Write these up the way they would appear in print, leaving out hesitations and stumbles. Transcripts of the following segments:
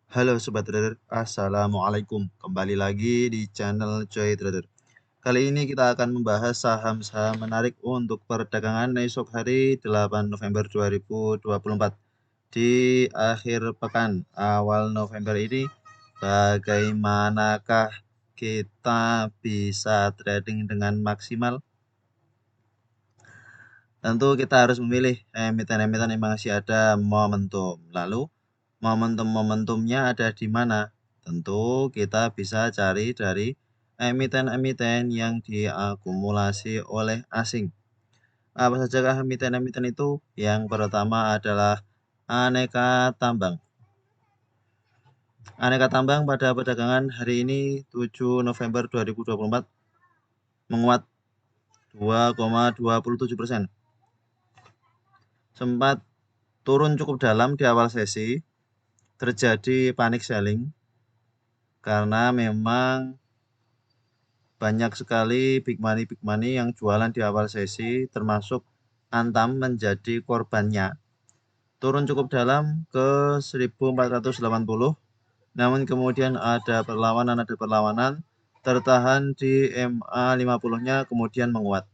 Halo Sobat Trader, Assalamualaikum. Kembali lagi di channel Joy Trader. Kali ini kita akan membahas saham-saham menarik untuk perdagangan esok hari 8 November 2024. Di akhir pekan awal November ini, bagaimanakah kita bisa trading dengan maksimal? Tentu kita harus memilih emiten-emiten yang masih ada momentum. Lalu momentumnya ada di mana? Tentu kita bisa cari dari emiten-emiten yang diakumulasi oleh asing. Apa sajakah emiten-emiten itu? Yang pertama adalah Aneka Tambang. Aneka Tambang pada perdagangan hari ini 7 November 2024 menguat 2,27%. Sempat turun cukup dalam di awal sesi, terjadi panic selling karena memang banyak sekali big money yang jualan di awal sesi, termasuk Antam menjadi korbannya. Turun cukup dalam ke 1480, namun kemudian ada perlawanan, tertahan di MA 50-nya kemudian menguat.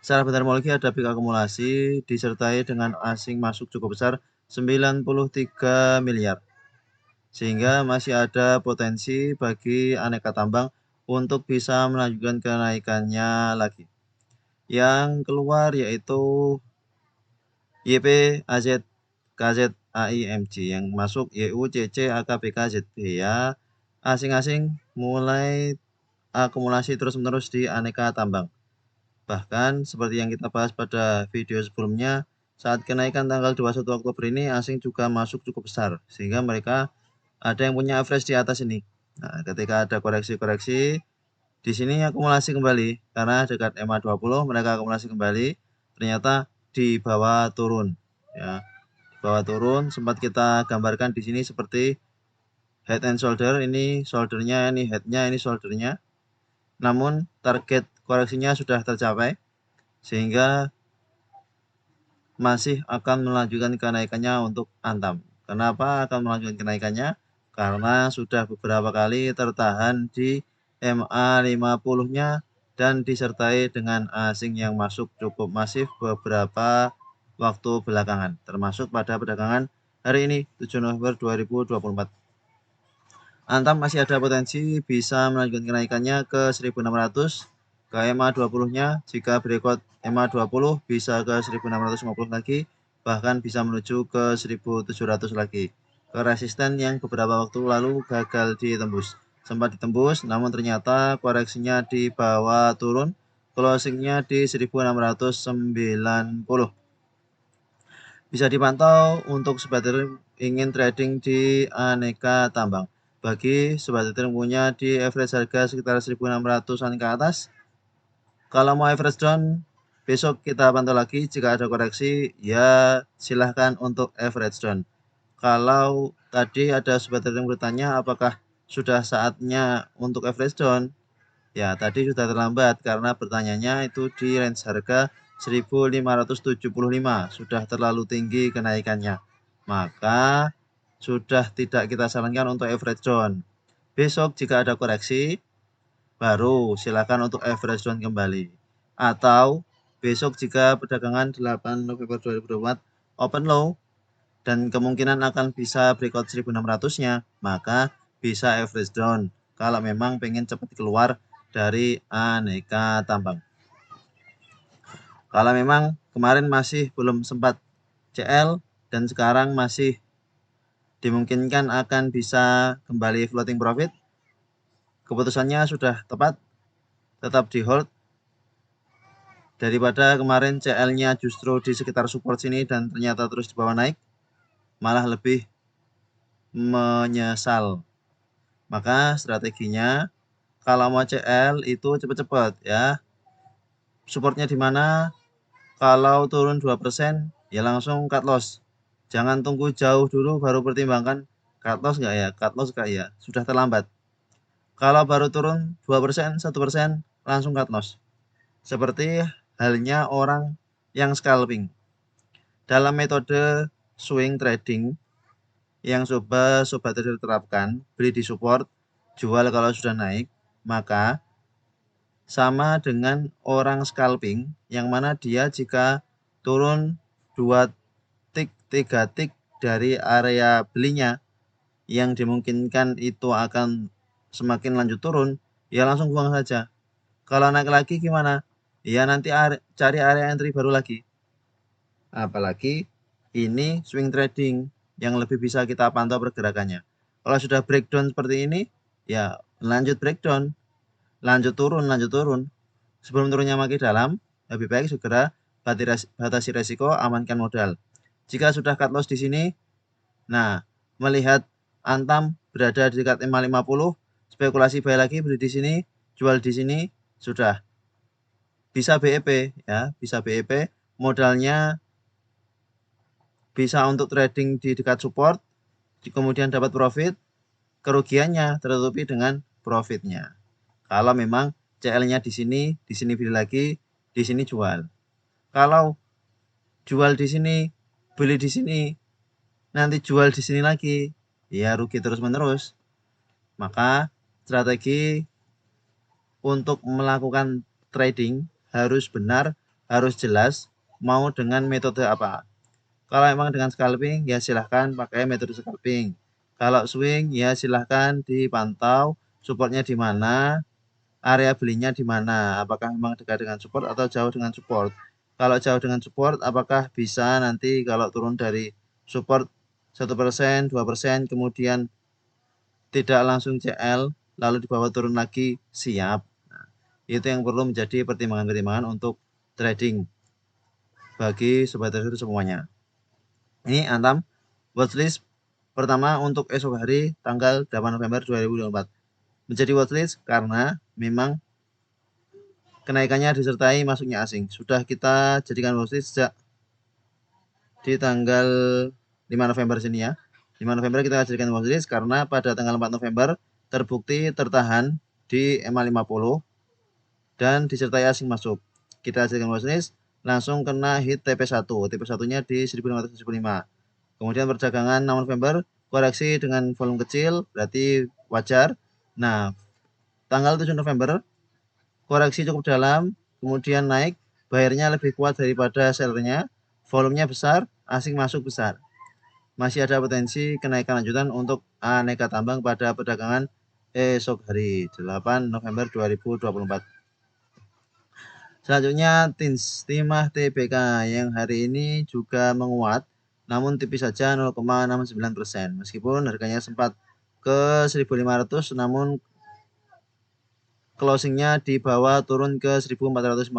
Secara bendermologi ada peak akumulasi disertai dengan asing masuk cukup besar 93 miliar. Sehingga masih ada potensi bagi Aneka Tambang untuk bisa melanjutkan kenaikannya lagi. Yang keluar yaitu YP AZ KZ AIMG, yang masuk YU CC AKBK ZB ya. Asing-asing mulai akumulasi terus-menerus di Aneka Tambang. Bahkan seperti yang kita bahas pada video sebelumnya, saat kenaikan tanggal 21 Oktober ini asing juga masuk cukup besar, sehingga mereka ada yang punya average di atas ini. Nah, ketika ada koreksi-koreksi, di sini akumulasi kembali karena dekat EMA 20 mereka akumulasi kembali, ternyata di bawah turun ya. Di bawah turun sempat kita gambarkan di sini seperti head and shoulder, ini shouldernya, ini headnya, ini shouldernya. Namun target koreksinya sudah tercapai sehingga masih akan melanjutkan kenaikannya untuk Antam. Kenapa akan melanjutkan kenaikannya? Karena sudah beberapa kali tertahan di MA 50-nya dan disertai dengan asing yang masuk cukup masif beberapa waktu belakangan, termasuk pada perdagangan hari ini 7 November 2024. Antam masih ada potensi bisa melanjutkan kenaikannya ke 1600 ke EMA 20-nya. Jika breakout EMA 20 bisa ke 1650 lagi, bahkan bisa menuju ke 1700 lagi. Ke resisten yang beberapa waktu lalu gagal ditembus. Sempat ditembus, namun ternyata koreksinya di bawah turun, closingnya di 1690. Bisa dipantau untuk sobat trader ingin trading di Aneka Tambang. Bagi sobat trader yang punya di average harga sekitar 1600-an ke atas, kalau mau average down, besok kita pantau lagi. Jika ada koreksi, ya silahkan untuk average down. Kalau tadi ada sobat trader yang bertanya apakah sudah saatnya untuk average down, ya tadi sudah terlambat karena bertanyanya itu di range harga 1575, sudah terlalu tinggi kenaikannya. Maka sudah tidak kita sarankan untuk average down. Besok jika ada koreksi, baru silakan untuk average down kembali. Atau besok jika perdagangan 8 November 2024 open low dan kemungkinan akan bisa breakout 1600-nya, maka bisa average down kalau memang pengen cepat keluar dari Aneka Tambang. Kalau memang kemarin masih belum sempat CL dan sekarang masih dimungkinkan akan bisa kembali floating profit, keputusannya sudah tepat, tetap di hold. Daripada kemarin CL-nya justru di sekitar support sini dan ternyata terus di bawah naik, malah lebih menyesal. Maka strateginya kalau mau CL itu cepet-cepet ya. Supportnya di mana? Kalau turun 2% ya langsung cut loss. Jangan tunggu jauh dulu baru pertimbangkan cut loss enggak ya? Cut loss enggak ya? Sudah terlambat. Kalau baru turun 2%, 1% langsung cut loss. Seperti halnya orang yang scalping. Dalam metode swing trading, yang sobat trader terapkan, beli di support, jual kalau sudah naik, maka sama dengan orang scalping, yang mana dia jika turun 2 tick, 3 tick dari area belinya, yang dimungkinkan itu akan semakin lanjut turun, ya langsung buang saja. Kalau naik lagi gimana? Ya nanti cari area entry baru lagi. Apalagi ini swing trading yang lebih bisa kita pantau pergerakannya. Kalau sudah breakdown seperti ini, ya lanjut breakdown, lanjut turun. Sebelum turunnya makin dalam, lebih baik segera batasi resiko, amankan modal. Jika sudah cut loss di sini, nah melihat Antam berada di dekat 550, spekulasi buy lagi, beli di sini, jual di sini, sudah bisa BEP ya, bisa BEP, modalnya bisa untuk trading di dekat support, kemudian dapat profit, kerugiannya tertutupi dengan profitnya. Kalau memang CL-nya di sini beli lagi, di sini jual. Kalau jual di sini, beli di sini, nanti jual di sini lagi, ya rugi terus-menerus. Maka strategi untuk melakukan trading harus benar, harus jelas, mau dengan metode apa. Kalau emang dengan scalping, ya silahkan pakai metode scalping. Kalau swing, ya silahkan dipantau supportnya di mana, area belinya di mana. Apakah memang dekat dengan support atau jauh dengan support. Kalau jauh dengan support, apakah bisa nanti kalau turun dari support 1%, 2%, kemudian tidak langsung CL, lalu dibawa turun lagi, siap. Nah, itu yang perlu menjadi pertimbangan-pertimbangan untuk trading bagi sobat trader semuanya. Ini Antam watchlist pertama untuk esok hari tanggal 8 November 2024. Menjadi watchlist karena memang kenaikannya disertai masuknya asing. Sudah kita jadikan watchlist sejak di tanggal 5 November sini ya. 5 November kita jadikan watchlist karena pada tanggal 4 November terbukti tertahan di MA50 dan disertai asing masuk. Kita jadikan watchlist, langsung kena hit TP1. TP1-nya di 1575. Kemudian perdagangan 6 November koreksi dengan volume kecil, berarti wajar. Nah, tanggal 7 November koreksi cukup dalam, kemudian naik, bayarnya lebih kuat daripada sellernya, volumenya besar, asing masuk besar. Masih ada potensi kenaikan lanjutan untuk aneka tambang pada perdagangan esok hari 8 November 2024. Selanjutnya timah TBK yang hari ini juga menguat, namun tipis saja 0,69%. Meskipun harganya sempat ke 1.500, namun closingnya di bawah turun ke 1.450.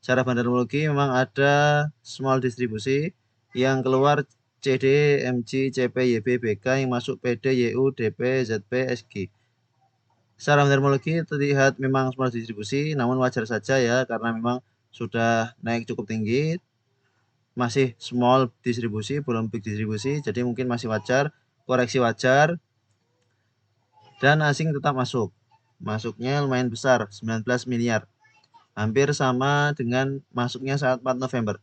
Secara bandarmologi memang ada small distribusi yang keluar CD, MG, CP, YB, BK yang masuk PD, YU, DP, ZP, SG. Secara bandarmologi terlihat memang small distribusi, namun wajar saja ya karena memang sudah naik cukup tinggi, masih small distribusi, belum big distribusi, jadi mungkin masih wajar, koreksi wajar, dan asing tetap masuk. Masuknya lumayan besar, 19 miliar. Hampir sama dengan masuknya saat 4 November.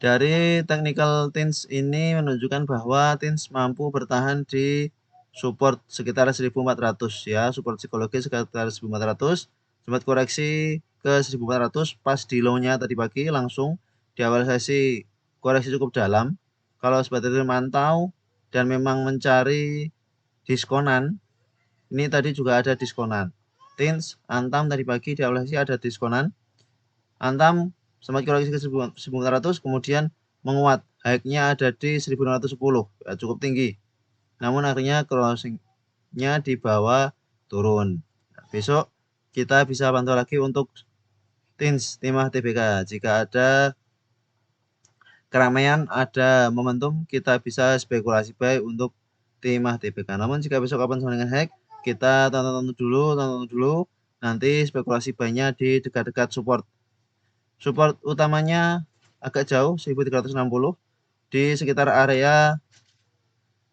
Dari technical tints ini menunjukkan bahwa tints mampu bertahan di support sekitar 1400 ya, support psikologi sekitar 1400, sempat koreksi ke 1400 pas di low-nya tadi pagi, langsung di awal sesi koreksi cukup dalam. Kalau sobat trader mantau dan memang mencari diskonan, ini tadi juga ada diskonan. Tints, Antam tadi pagi di awal sesi ada diskonan. Antam sempat koreksi ke 1400, kemudian menguat, high-nya ada di 1610, ya, cukup tinggi. Namun akhirnya closing-nya di bawah turun. Nah, besok kita bisa pantau lagi untuk timah TBK. Jika ada keramaian, ada momentum, kita bisa spekulasi buy untuk timah TBK. Namun jika besok kapan sama dengan hack, kita tonton dulu, nanti spekulasi buy-nya di dekat-dekat support. Support utamanya agak jauh, 1360 di sekitar area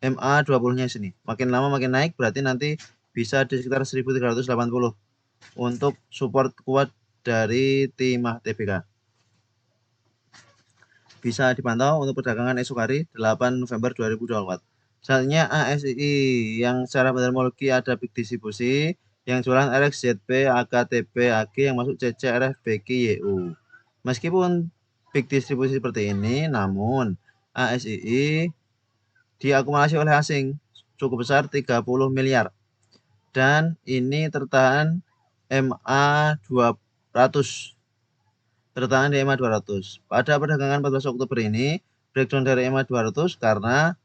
MA20-nya sini. Makin lama makin naik, berarti nanti bisa di sekitar 1380 untuk support kuat dari timah TBK. bisa dipantau untuk perdagangan esok hari 8 November 2024. Selanjutnya ASII yang secara metodologi ada big distribusi yang jualan RXZP, AKTP, AG yang masuk CC, RF, BQ, YU. Meskipun big distribusi seperti ini, namun ASII diakumulasi oleh asing cukup besar 30 miliar. Dan ini tertahan MA 200. Tertahan di EMA 200. Pada perdagangan 14 Oktober ini, breakdown dari EMA 200 karena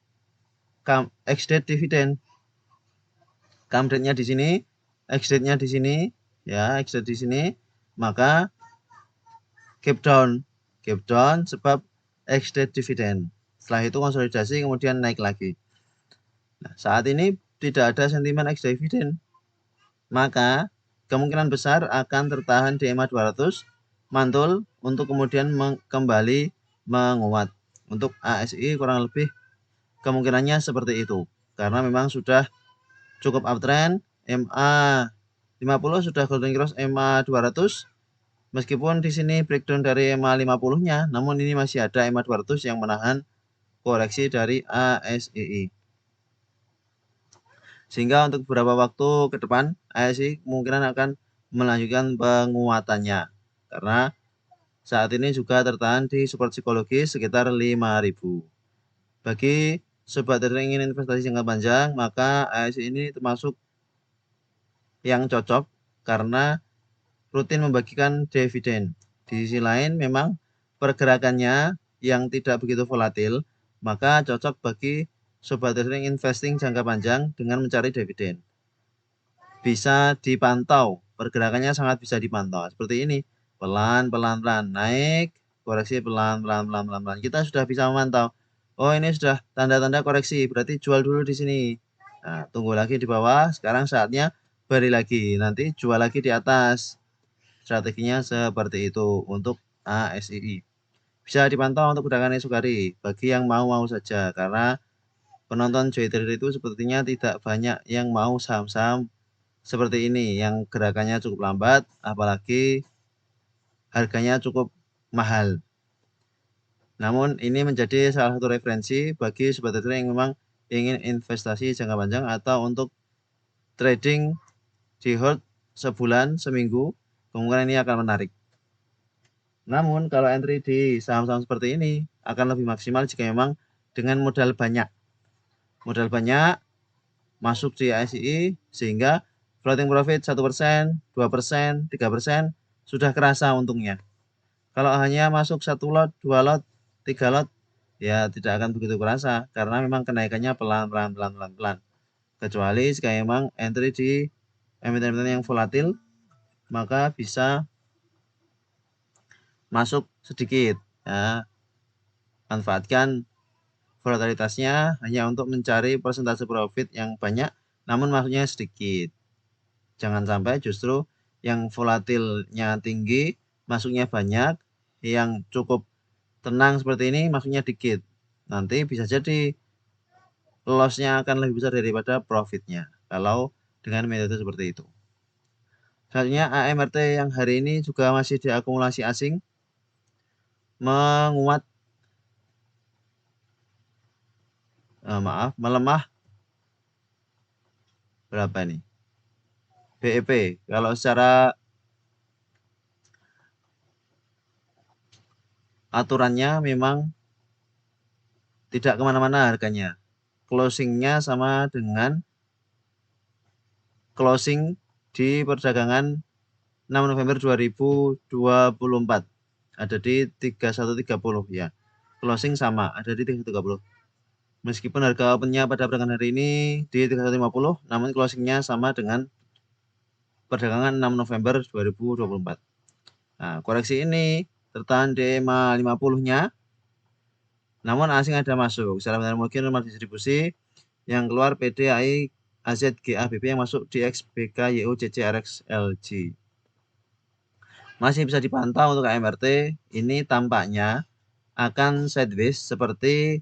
ex-date dividen. Come-date-nya di sini, ex-date-nya di sini, ya, ex-date di sini, maka gap down sebab ex-date dividen. Setelah itu konsolidasi kemudian naik lagi. Nah, saat ini tidak ada sentimen ex-date dividen, maka kemungkinan besar akan tertahan di EMA 200 mantul untuk kemudian kembali menguat. Untuk ASI kurang lebih kemungkinannya seperti itu karena memang sudah cukup uptrend. MA 50 sudah golden cross MA 200 meskipun di sini breakdown dari MA 50-nya, namun ini masih ada MA 200 yang menahan koreksi dari ASII. Sehingga untuk beberapa waktu ke depan ASI kemungkinan akan melanjutkan penguatannya karena saat ini juga tertahan di support psikologis sekitar 5.000. Bagi sobat trader yang ingin investasi jangka panjang, maka ASI ini termasuk yang cocok karena rutin membagikan dividen. Di sisi lain memang pergerakannya yang tidak begitu volatil, maka cocok bagi sobat trader yang investing jangka panjang dengan mencari dividen. Bisa dipantau, pergerakannya sangat bisa dipantau. Seperti ini, pelan-pelan naik, koreksi pelan-pelan. Kita sudah bisa memantau. Oh, ini sudah tanda-tanda koreksi, berarti jual dulu di sini. Nah, tunggu lagi di bawah. Sekarang saatnya balik lagi, nanti jual lagi di atas. Strateginya seperti itu untuk ASII. Bisa dipantau untuk perdagangan esok hari bagi yang mau saja karena penonton Joy Trader itu sepertinya tidak banyak yang mau saham-saham seperti ini yang gerakannya cukup lambat apalagi harganya cukup mahal. Namun ini menjadi salah satu referensi bagi sobat trader yang memang ingin investasi jangka panjang atau untuk trading di hold sebulan, seminggu, kemungkinan ini akan menarik. Namun kalau entry di saham-saham seperti ini akan lebih maksimal jika memang dengan modal banyak. Modal banyak masuk di ASII sehingga floating profit 1%, 2%, 3% sudah kerasa untungnya. Kalau hanya masuk 1 lot, 2 lot, 3 lot ya tidak akan begitu kerasa karena memang kenaikannya pelan. Kecuali jika memang entry di emiten-emiten yang volatil maka bisa masuk sedikit ya. Manfaatkan volatilitasnya hanya untuk mencari persentase profit yang banyak namun masuknya sedikit. Jangan sampai justru yang volatilnya tinggi masuknya banyak, yang cukup tenang seperti ini masuknya dikit. Nanti bisa jadi loss-nya akan lebih besar daripada profitnya kalau dengan metode seperti itu. Selanjutnya AMRT yang hari ini juga masih diakumulasi asing menguat melemah berapa nih BEP kalau secara aturannya memang tidak kemana-mana harganya, closingnya sama dengan closing di perdagangan 6 November 2024 ada di 3130 ya, closing sama ada di 3130. Meskipun harga opennya pada perdagangan hari ini di 3150, namun closingnya sama dengan perdagangan 6 November 2024. Nah, koreksi ini tertahan di EMA 50-nya, namun asing ada masuk. Secara mungkin normal distribusi yang keluar PDAI AZGABP yang masuk di XBK YU CC RX LG. Masih bisa dipantau untuk AMRT, ini tampaknya akan sideways seperti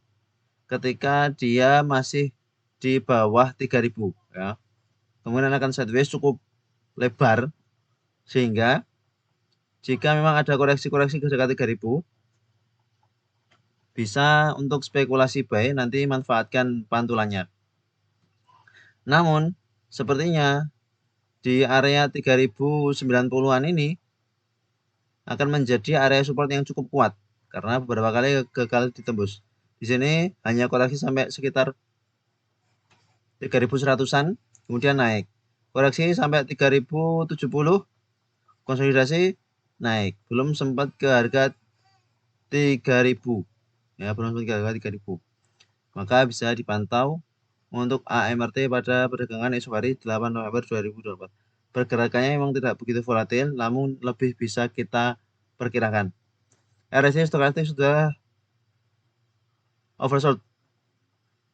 ketika dia masih di bawah 3000 ya. Kemudian akan sideways cukup lebar sehingga jika memang ada koreksi-koreksi ke dekat 3000 bisa untuk spekulasi buy, nanti manfaatkan pantulannya. Namun, sepertinya di area 3090-an ini akan menjadi area support yang cukup kuat karena beberapa kali gagal ditembus. Di sini hanya koreksi sampai sekitar 3100-an, kemudian naik. Koreksi sampai 3070, konsolidasi naik. Belum sempat ke harga 3000. Ya, belum sempat ke harga 3000. Maka bisa dipantau untuk AMRT pada perdagangan esok hari 8 November 2024. Pergerakannya memang tidak begitu volatil, namun lebih bisa kita perkirakan. RSI stokastik sudah oversold.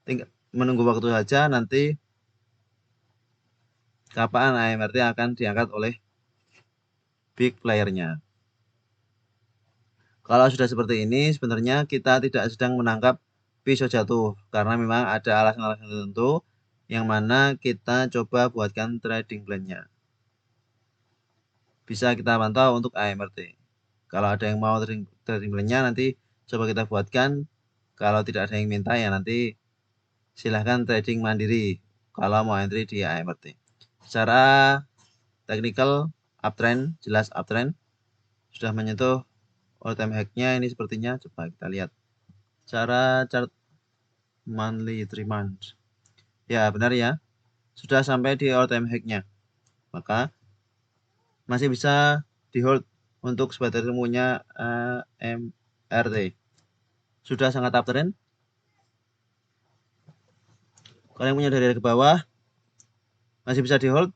Tinggal menunggu waktu saja nanti kapan AMRT akan diangkat oleh big playernya. Kalau sudah seperti ini, sebenarnya kita tidak sedang menangkap pisau jatuh karena memang ada alasan-alasan tertentu yang mana kita coba buatkan trading plan-nya. Bisa kita pantau untuk AMRT. Kalau ada yang mau trading plan-nya nanti coba kita buatkan. Kalau tidak ada yang minta ya nanti silahkan trading mandiri kalau mau entry di AMRT. Secara technical uptrend, jelas uptrend, sudah menyentuh all time high-nya ini sepertinya. Coba kita lihat. Cara chart monthly 3 months. Ya, benar ya. Sudah sampai di all time high-nya. Maka masih bisa di hold untuk sebagai ilmunya AMRT. Sudah sangat uptrend. Kalau yang punya dari ke bawah masih bisa di hold,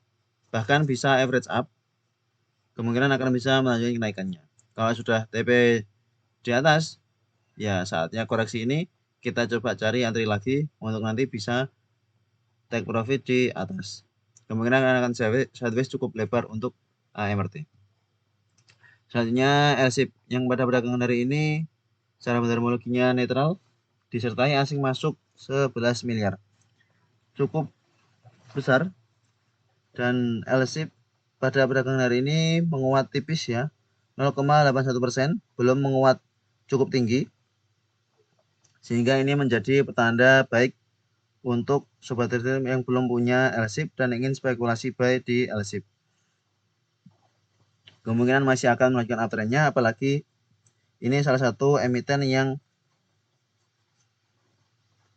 bahkan bisa average up. Kemungkinan akan bisa melanjutkan kenaikannya. Kalau sudah TP di atas, ya saatnya koreksi ini kita coba cari entry lagi untuk nanti bisa take profit di atas. Kemungkinan akan sideways cukup lebar untuk AMRT. Selanjutnya LSIP yang pada perdagangan hari ini secara terminologinya netral, disertai asing masuk 11 miliar. Cukup besar, dan LSIP pada perdagangan hari ini menguat tipis ya, 0,81%, belum menguat cukup tinggi, sehingga ini menjadi petanda baik untuk sobat trader yang belum punya LSIP dan ingin spekulasi buy di LSIP. Kemungkinan masih akan melanjutkan uptrendnya, apalagi ini salah satu emiten yang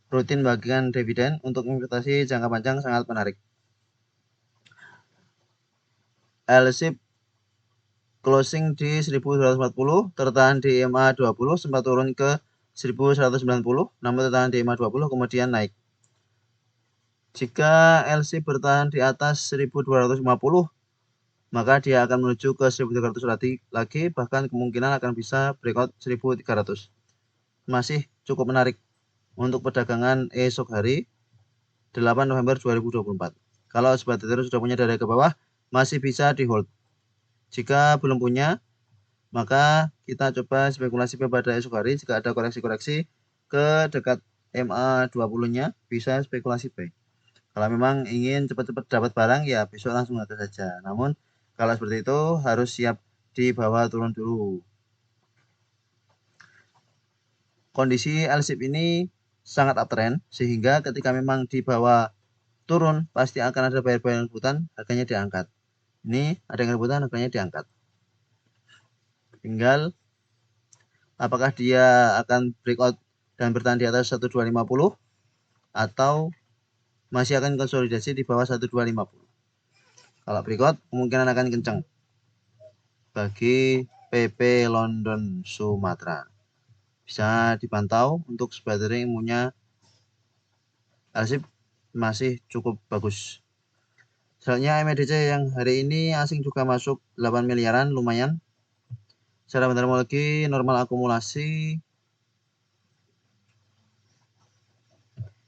rutin bagian dividen untuk investasi jangka panjang sangat menarik. LSIP closing di 1240, tertahan di EMA 20, sempat turun ke 1190, namun tertahan di EMA 20 kemudian naik. Jika LSIP bertahan di atas 1250, maka dia akan menuju ke 1300 lagi, bahkan kemungkinan akan bisa breakout 1300. Masih cukup menarik untuk perdagangan esok hari 8 November 2024. Kalau sobat trader sudah punya dari ke bawah, masih bisa di hold. Jika belum punya, maka kita coba spekulasi pada esok hari. Jika ada koreksi-koreksi ke dekat MA20-nya, bisa spekulasi buy. Kalau memang ingin cepat-cepat dapat barang, ya besok langsung ada saja. Namun kalau seperti itu harus siap di bawah turun dulu. Kondisi LSIP ini sangat uptrend, sehingga ketika memang di bawah turun pasti akan ada buyer-buyer yang rebutan, harganya diangkat. Ini ada yang rebutan, harganya diangkat. Tinggal apakah dia akan breakout dan bertahan di atas 1250 atau masih akan konsolidasi di bawah 1250. Kalau breakout kemungkinan akan kencang bagi PP London Sumatera. Bisa dipantau untuk sebaterai ilmunya LSIP masih cukup bagus. Selanjutnya MEDC yang hari ini asing juga masuk 8 miliaran, lumayan. Secara terminologi normal akumulasi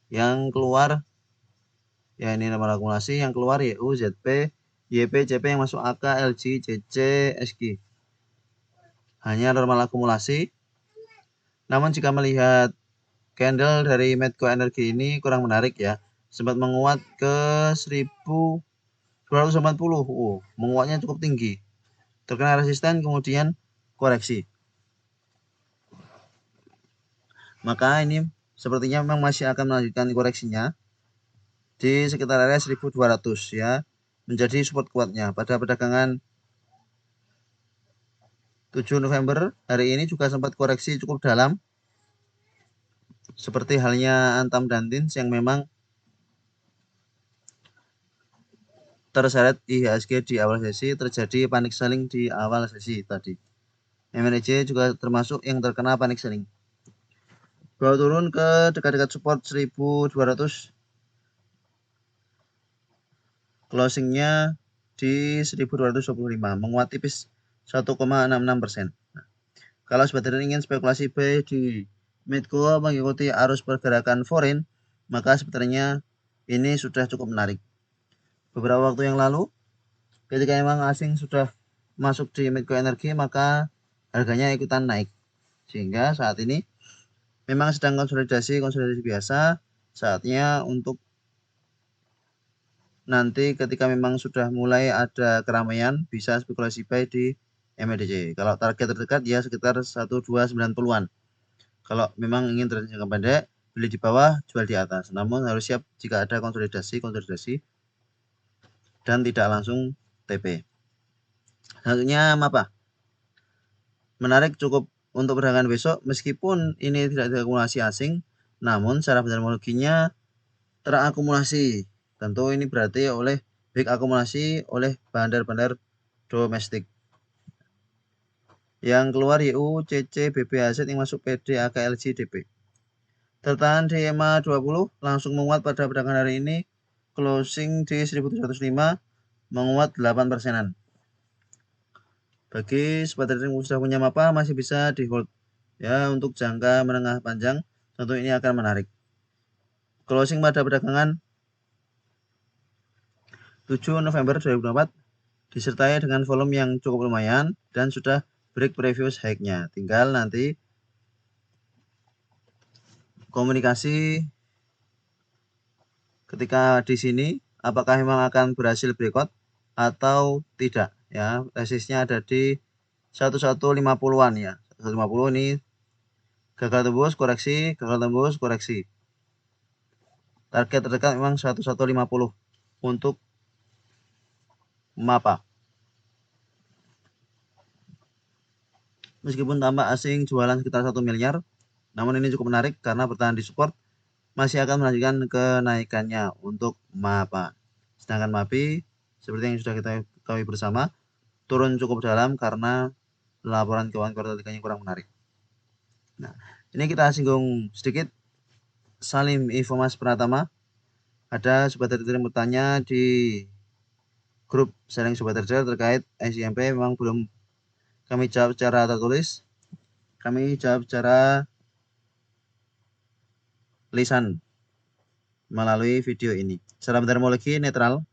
yang keluar, ya ini normal akumulasi yang keluar YU, ZP, YP, CP yang masuk AK, LG, CC, SG. Hanya normal akumulasi. Namun jika melihat candle dari Medco Energi ini kurang menarik ya. Sempat menguat ke 1280. Menguatnya cukup tinggi. Terkena resisten kemudian koreksi. maka ini sepertinya memang masih akan melanjutkan koreksinya di sekitar area 1200 ya, menjadi support kuatnya. Pada perdagangan 7 November hari ini juga sempat koreksi cukup dalam, seperti halnya Antam dan Tins yang memang terseret IHSG di awal sesi, terjadi panic selling di awal sesi tadi. MNEJ juga termasuk yang terkena panic selling. Baru turun ke dekat-dekat support 1200, closingnya di 1225, menguat tipis 1,66%. Nah, kalau sobat trader ingin spekulasi buy di Medco mengikuti arus pergerakan foreign, maka sebenarnya ini sudah cukup menarik. Beberapa waktu yang lalu, ketika memang asing sudah masuk di Medco Energi, maka harganya ikutan naik. Sehingga saat ini memang sedang konsolidasi biasa, saatnya untuk nanti ketika memang sudah mulai ada keramaian bisa spekulasi buy di MNEJ. Kalau target terdekat ya sekitar 1290-an. Kalau memang ingin trading jangka pendek, beli di bawah, jual di atas. Namun harus siap jika ada konsolidasi dan tidak langsung TP. Selanjutnya apa? Menarik cukup untuk perdagangan besok, meskipun ini tidak diakumulasi asing, namun secara terminologinya terakumulasi. Tentu ini berarti oleh big akumulasi oleh bandar-bandar domestik. Yang keluar YU, CC, BBHZ yang masuk PD, AKLG, DP. Tertahan di EMA 20 langsung menguat pada perdagangan hari ini, closing di 1705, menguat 8%. Bagi sobat trader yang sudah punya mapa masih bisa di hold ya, untuk jangka menengah panjang tentu ini akan menarik. Closing pada perdagangan 7 November 2024 disertai dengan volume yang cukup lumayan dan sudah break previous high-nya. Tinggal nanti komunikasi ketika di sini apakah memang akan berhasil breakout atau tidak ya. Resistnya ada di 1150-an ya. 1150 ini gagal tembus koreksi, target terdekat memang 1150 untuk mapa. Meskipun tambah asing jualan sekitar 1 miliar, namun ini cukup menarik karena bertahan di support, masih akan melanjutkan kenaikannya untuk mapa. Sedangkan MAPI seperti yang sudah kita ketahui bersama, turun cukup dalam karena laporan keuangan kuartal 3-nya kurang menarik. Nah, ini kita singgung sedikit Salim Infomas Pratama. Ada sobat trader yang bertanya di grup sharing sobat trader terkait SIMP, memang belum kami jawab secara tertulis, kami jawab secara lisan melalui video ini. Secara terminologi netral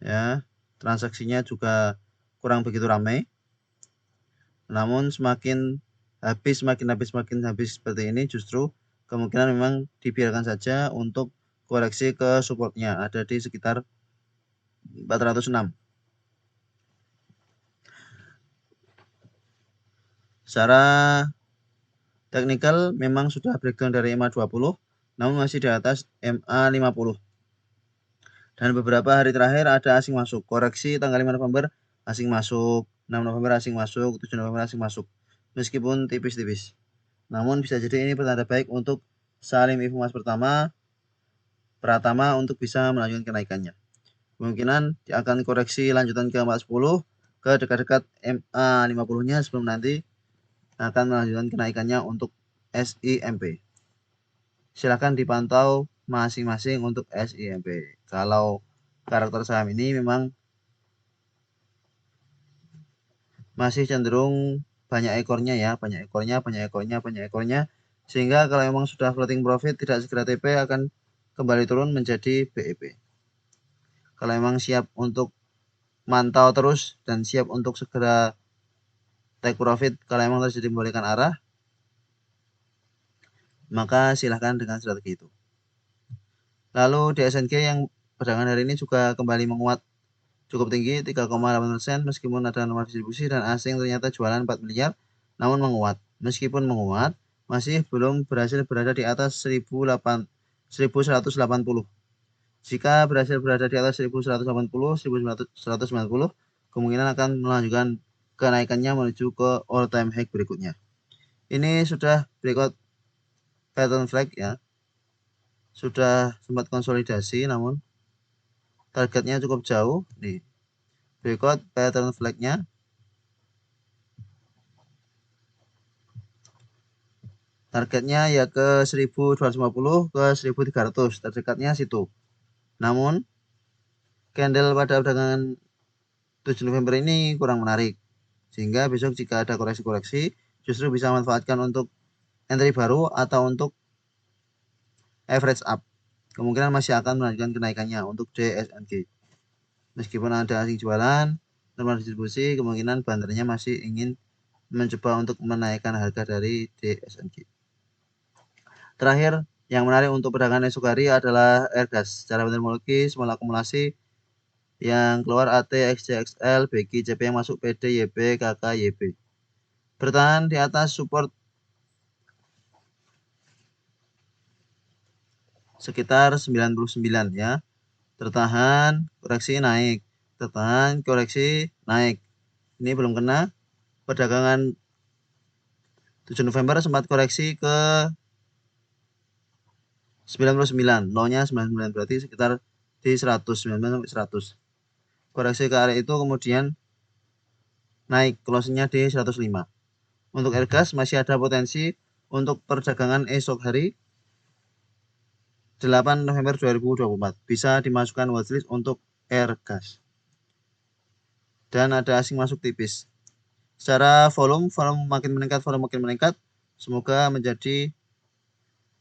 ya, transaksinya juga kurang begitu ramai. Namun semakin habis seperti ini, justru kemungkinan memang dibiarkan saja untuk koreksi ke supportnya, ada di sekitar 406. Secara teknikal memang sudah breakdown dari EMA 20, namun masih di atas MA 50. Dan beberapa hari terakhir ada asing masuk. Koreksi tanggal 5 November asing masuk, 6 November asing masuk, 7 November asing masuk. Meskipun tipis-tipis. Namun bisa jadi ini pertanda baik untuk Salim Infomas Pratama untuk bisa melanjutkan kenaikannya. Kemungkinan akan koreksi lanjutan ke 410 ke dekat-dekat MA 50-nya sebelum nanti akan melanjutkan kenaikannya untuk SIMP. Silakan dipantau masing-masing untuk SIMP. Kalau karakter saham ini memang masih cenderung banyak ekornya ya, banyak ekornya, sehingga kalau memang sudah floating profit tidak segera TP akan kembali turun menjadi BEP. Kalau memang siap untuk mantau terus dan siap untuk segera take profit kalau memang terjadi membalikan arah, maka silahkan dengan strategi itu. Lalu di SNG yang perdagangan hari ini juga kembali menguat cukup tinggi 3,8% meskipun ada normal distribusi dan asing ternyata jualan 4 miliar namun menguat. Meskipun menguat, masih belum berhasil berada di atas 1180. Jika berhasil berada di atas 1180, 1190, kemungkinan akan melanjutkan kenaikannya menuju ke all time high berikutnya. Ini sudah breakout pattern flag ya. Sudah sempat konsolidasi namun targetnya cukup jauh nih. Breakout pattern flag-nya. Targetnya ya ke 1250 ke 1300, terdekatnya situ. Namun candle pada perdagangan 7 November ini kurang menarik. Sehingga besok jika ada koreksi-koreksi justru bisa manfaatkan untuk entry baru atau untuk average up. Kemungkinan masih akan melanjutkan kenaikannya untuk DSNG. Meskipun ada asing jualan, normal distribusi, kemungkinan bandarnya masih ingin mencoba untuk menaikkan harga dari DSNG. Terakhir, yang menarik untuk perdagangan esok hari adalah Airgas. Secara terminologi, semula akumulasi yang keluar AT, XJXL, BG, CP yang masuk PD, YB, KK, YB. Bertahan di atas support sekitar 99 ya. Tertahan, koreksi naik. Tertahan, koreksi naik. Ini belum kena. Perdagangan 7 November sempat koreksi ke 99, low-nya 99, berarti sekitar di 100, 99 sampai 100. Koreksi ke area itu kemudian naik, closing-nya di 105. Untuk Airgas masih ada potensi untuk perdagangan esok hari 8 November 2024. Bisa dimasukkan watchlist untuk Airgas. Dan ada asing masuk tipis. Secara volume makin meningkat. Semoga menjadi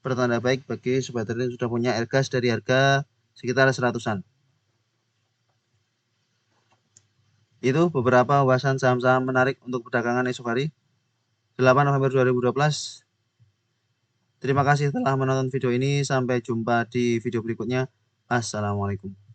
pertanda baik bagi sobat trader yang sudah punya Airgas dari harga sekitar 100-an. Itu beberapa bahasan saham-saham menarik untuk perdagangan esok hari 8 November 2012. Terima kasih telah menonton video ini. Sampai jumpa di video berikutnya. Assalamualaikum.